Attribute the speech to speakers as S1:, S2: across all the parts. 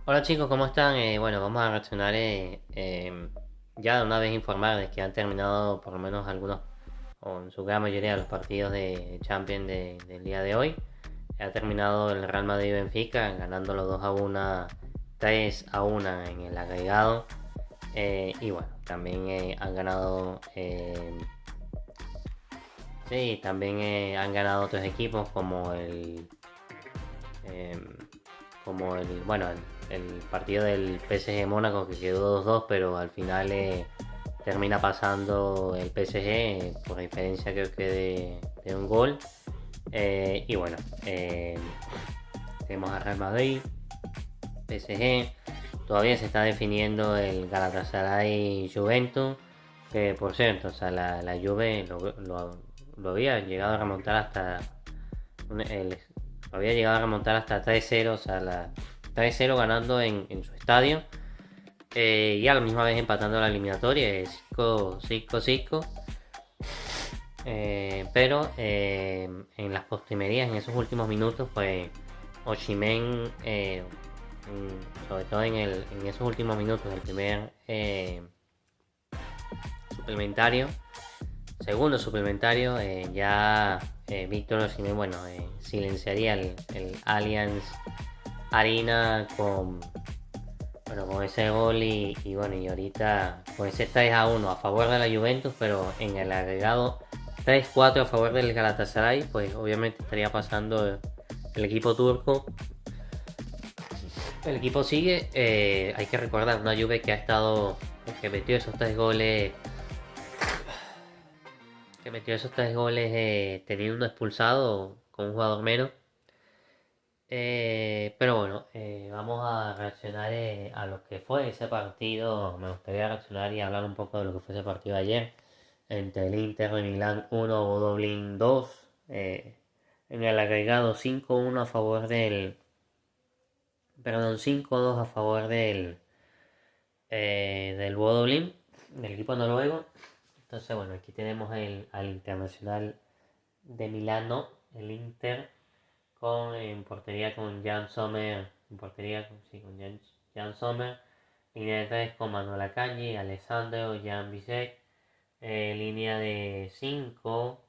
S1: Hola chicos, ¿cómo están? Bueno, vamos a reaccionar ya de una vez informar de que han terminado por lo menos algunos, o en su gran mayoría de los partidos de Champions del día de hoy. Ha terminado el Real Madrid y Benfica ganando los 2-1, 3-1 en el agregado. Y bueno, también han ganado, sí, también han ganado otros equipos eh, bueno, el partido del PSG Mónaco que quedó 2-2, pero al final termina pasando el PSG por diferencia creo que de un gol. Y bueno, tenemos a Real Madrid, PSG, todavía se está definiendo el Galatasaray Juventus, que por cierto, o sea, la Juve lo había llegado a remontar hasta el, había llegado a remontar hasta 3-0, o sea, 3-0 ganando en su estadio. Y a la misma vez empatando la eliminatoria, 5-5. Pero en las postrimerías, en esos últimos minutos, pues Oshimen, sobre todo en esos últimos minutos del primer suplementario, segundo suplementario, ya Víctor Osimhen, bueno, silenciaría el Allianz Arena con ese gol y bueno, y ahorita con ese 3-1 a favor de la Juventus, pero en el agregado 3-4 a favor del Galatasaray, pues obviamente estaría pasando el equipo turco. El equipo sigue, hay que recordar una Juve que ha estado, que metió esos tres goles, teniendo uno expulsado con un jugador menos. Pero bueno, vamos a reaccionar a lo que fue ese partido. Me gustaría reaccionar y hablar un poco de lo que fue ese partido de ayer entre el Inter de Milán 1 o Dublín 2. En el agregado 5-1 a favor perdón, 5-2 a favor del Bodolin, del equipo noruego. Entonces, bueno, aquí tenemos al Internacional de Milano, el Inter, en portería con Jan Sommer, en portería sí, con Jan Sommer, línea de 3 con Manuel Akanji, Alessandro, Jan Bisek, línea de 5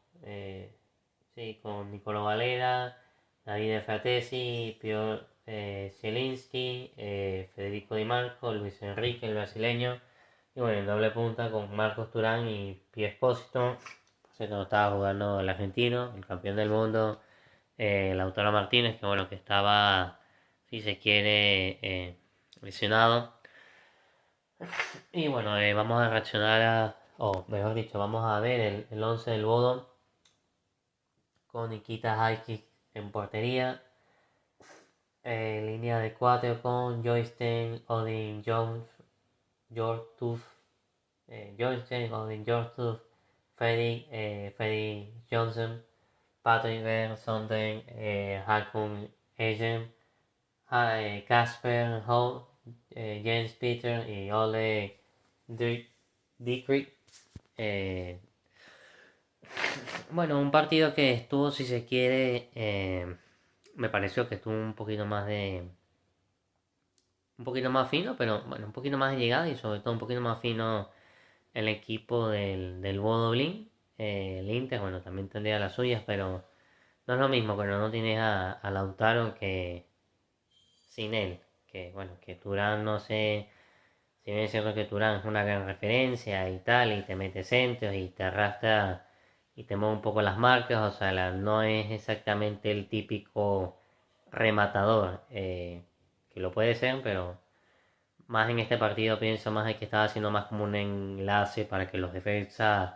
S1: sí, con Nicolò Valera, Davide Fratesi, Piotr Zielinski, Federico Di Marco, Luis Enrique, el brasileño, y bueno, en doble punta con Marcos Turán y Pie Espósito. Se no estaba jugando el argentino, el campeón del mundo, Lautaro Martínez, que bueno, que estaba, si se quiere, lesionado. Y bueno, vamos a reaccionar o mejor dicho, vamos a ver el 11 del Bodo con Nikita Hajic en portería. Línea de 4 con Joysten, Odin Jones, Jortuf, Joysten, Odin Jortuf, Freddy Johnson, Patrick Ver, Sonden, Hakun Ejem, Casper Hall, James Peter y Ole Dietrich. Eh, bueno, un partido que estuvo, si se quiere, me pareció que estuvo un poquito más fino, pero bueno, un poquito más de llegada y sobre todo un poquito más fino el equipo del Bodo Blin. El Inter, bueno, también tendría las suyas, pero no es lo mismo cuando no tienes a Lautaro que sin él. Que bueno, que Turán no sé, si bien es cierto que Turán es una gran referencia y tal, y te mete centros y te arrastra y te mueve un poco las marcas, o sea, no es exactamente el típico rematador, que lo puede ser, pero más en este partido pienso más de que estaba haciendo más como un enlace para que los defensas,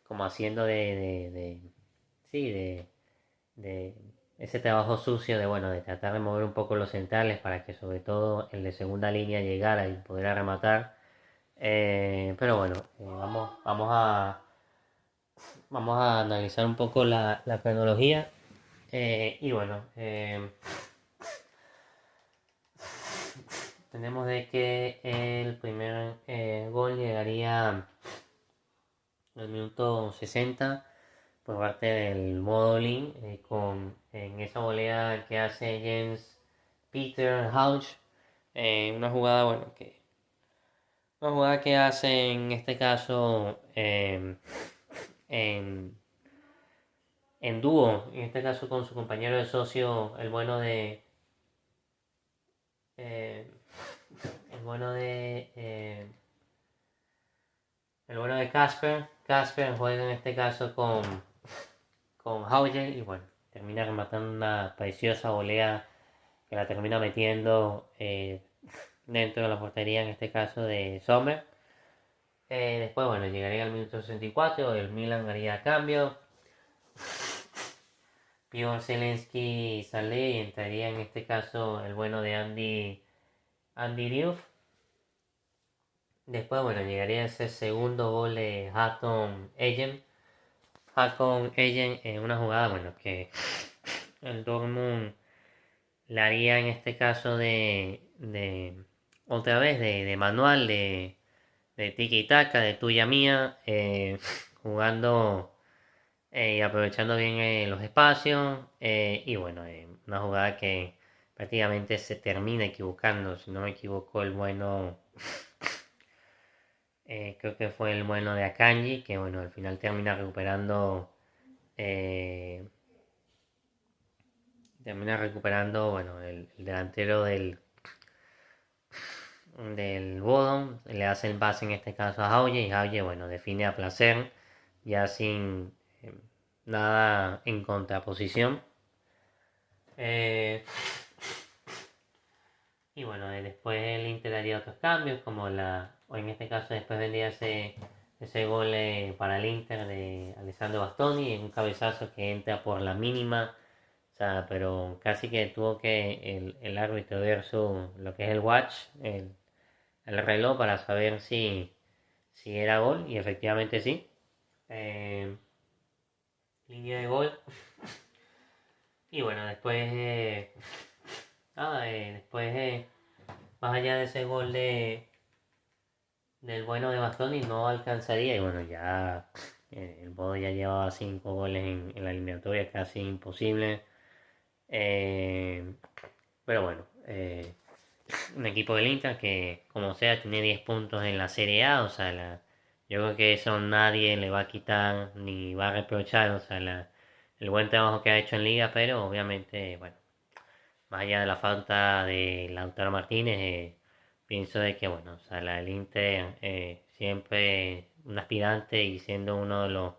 S1: como haciendo sí, de ese trabajo sucio de, bueno, de tratar de mover un poco los centrales para que sobre todo el de segunda línea llegara y pudiera rematar. Pero bueno, vamos a analizar un poco la cronología. Y bueno, tenemos de que el primer gol llegaría en el minuto 60 por parte del Modolin, en esa volea que hace James Peter Hauch Una jugada, bueno, una jugada que hace en este caso en dúo, en este caso con su compañero de socio, eh, el bueno de el bueno de Casper. Casper juega en este caso con Hauger y bueno, termina rematando una preciosa volea que la termina metiendo dentro de la portería, en este caso de Sommer. Después, bueno, llegaría al minuto 64, el Milan haría cambio. Piotr Zelensky sale y entraría en este caso el bueno de Andy Diouf. Después, bueno, llegaría ese segundo gol de Haakon Ejen. Haakon Ejen en una jugada, bueno, que el Dortmund le haría en este caso otra vez, de manual, de tiki-taka, de tuya mía, jugando y aprovechando bien los espacios. Y bueno, una jugada que prácticamente se termina equivocando, si no me equivoco, el bueno, creo que fue el bueno de Akanji, que bueno, al final eh, termina recuperando, bueno, el delantero del Bodom, le hace el pase en este caso a Hauge y Hauge, bueno, define a placer, ya sin nada en contraposición. Y bueno, después el Inter haría otros cambios, o en este caso después vendría ese gol para el Inter de Alessandro Bastoni, en un cabezazo que entra por la mínima, o sea, pero casi que tuvo que el árbitro ver lo que es el watch, el reloj para saber si era gol, y efectivamente sí. Eh, Línea de gol. Y bueno, después, después, más allá de ese gol del bueno de Bastoni, no alcanzaría. Y bueno, ya el Bodo ya llevaba 5 goles en la eliminatoria, casi imposible. Eh, pero bueno, un equipo del Inter que, como sea, tiene 10 puntos en la Serie A. O sea, yo creo que eso nadie le va a quitar ni va a reprochar. O sea, el buen trabajo que ha hecho en Liga, pero obviamente, bueno, más allá de la falta de Lautaro Martínez, pienso de que, bueno, o sea, el Inter siempre un aspirante y siendo uno de los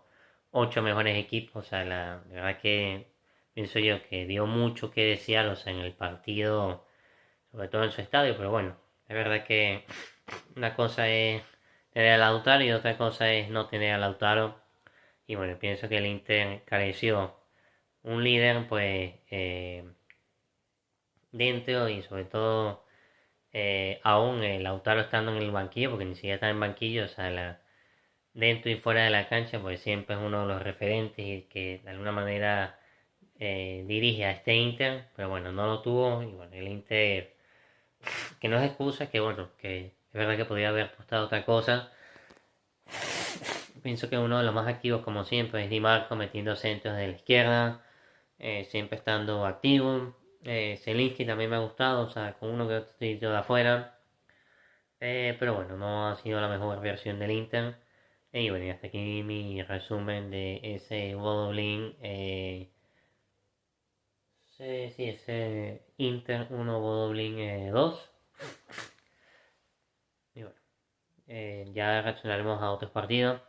S1: 8 mejores equipos, o sea, la verdad que pienso yo que dio mucho que desear, o sea, en el partido, sobre todo en su estadio, pero bueno, es verdad que una cosa es tener a Lautaro y otra cosa es no tener a Lautaro, y bueno, pienso que el Inter careció un líder, pues, dentro y sobre todo aún Lautaro estando en el banquillo, porque ni siquiera está en banquillo, o sea, dentro y fuera de la cancha, pues siempre es uno de los referentes y que de alguna manera dirige a este Inter, pero bueno, no lo tuvo y bueno, el Inter, que no es excusa, que bueno, que es verdad que podría haber apostado otra cosa. Pienso que uno de los más activos, como siempre, es Di Marco metiendo centros de la izquierda, siempre estando activo. Zielinski también me ha gustado, o sea, con uno que otro tiro de afuera. Pero bueno, no ha sido la mejor versión del Inter. Y bueno, y hasta aquí mi resumen de ese Bodo-Blin. Sí, ese Inter 1 Bodo-Blin 2. Y bueno, ya reaccionaremos a otros partidos.